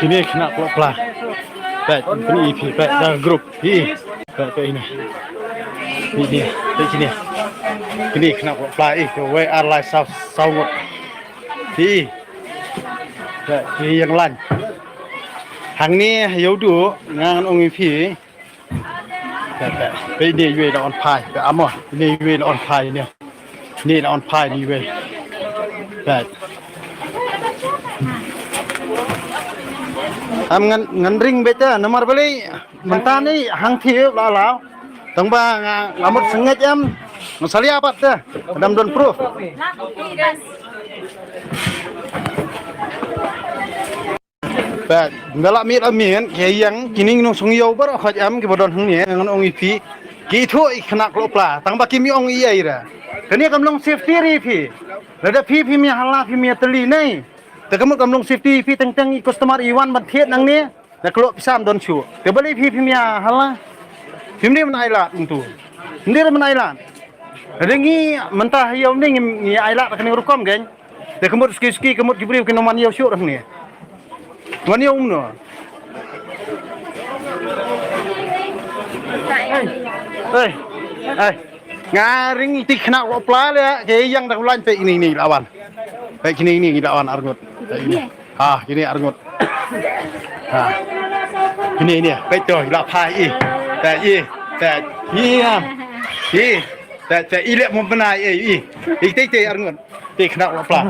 Kini kena pelah. Baik, ini EP, baik dah grup. Baik ini. Ini dia, baik sini. Kini kena pelah. We are like sawut. Baik, ini yang lain. Hang ni yaudu ngan ong EP. Baik, ini we on pie. Baik, amah. Ini we on pie ni. Ni on pie ni we. Baik. Am ngan ring beta nomor beli mentah ni hang thiu la tang ba ngamut sengat am masali apa teh dam don proof ba ngala mi amin ke yang kini nong sung yo bar khaj am ke bodon hang ni ngan ong ipi ki thu khna klopla tang ba kimi ong iya ira kani kamlong safety ri phi lada phi mi hala phi mi teli neiแต่ก็มึงกำลัง safety พี่ตั้งๆ customer อีวันบัดเทศนังนี้แต่กลัวพิซามโดนชูแต่บริพี่มีฮัลล่ะพี่นี่มันไอละituนี่มันไอละเรื่องนี้มันตาเหี่ยวนี่มีไอละแต่คนรู้ความกันแต่ขมวดสกีขมวดกิบรีบกินน้ำมันเหี่ยวชั่วทั้งนี้มันเหี่ยวเนาะเฮ้ยงาริงติขนาดว่าปลาเลยอะเกยังตะกุลันไปนี่ละวันไปกินนี่ละวันอารมณ์ini arngot. Iniไปต่อละพายแต่อีเละมันเป็นอะไรอีกเตะarngot เตะขนาดละปลา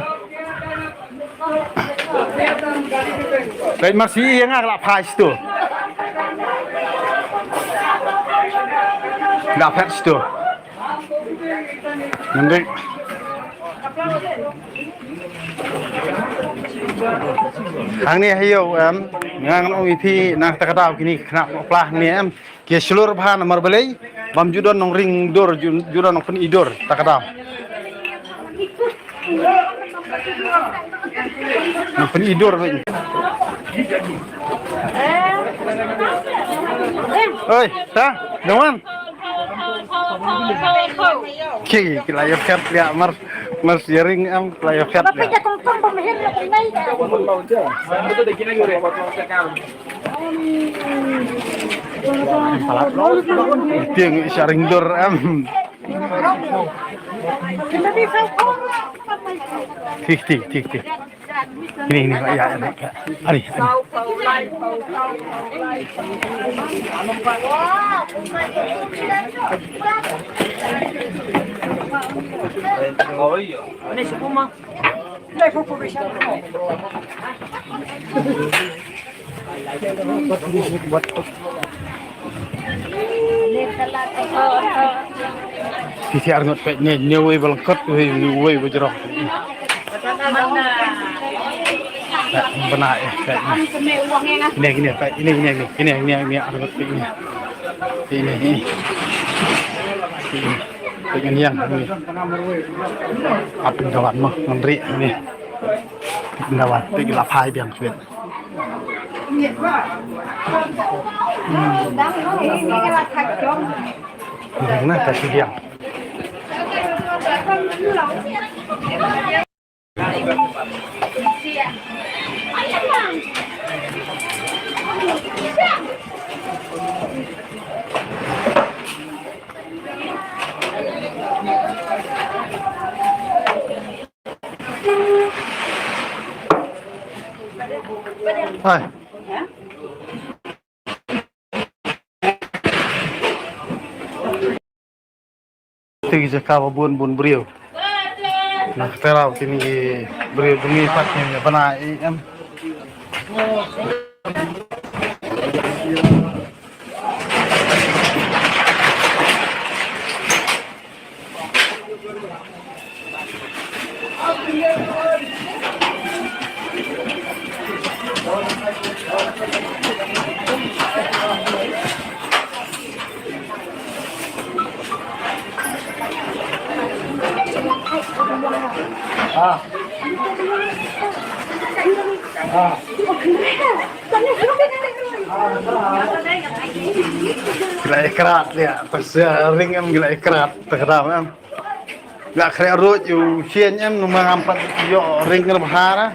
เป็นมาสียังละพายสิละแพทสินั่นเด็กHang ni hayo ngang ong ipi nang takadaw kini kena plah ni ke seluruh bahan nomor belai bam judon nong ring dor judon nong pen idor takadaw nong pen idor oi ta jangan ki layo kat ya mar sharing layo kat tiếng sharing dor Tik ini ya ari Sisi arngot pe nyewe balkot we bujro benar ya ini kayak ini arngot pe ini dengan yang ini apa kawan mah menteri ini kawan pe lapai biang suet nah kasih biang Hai. Tinggi jaka bun beriau. Nah, terau tinggi beriau demi patnya benar em. Gila ekrat ya, pas ring em gila ekrat, terkadang em. Gak kaya rut, yu sien em numang ampat yo ring ke bahara.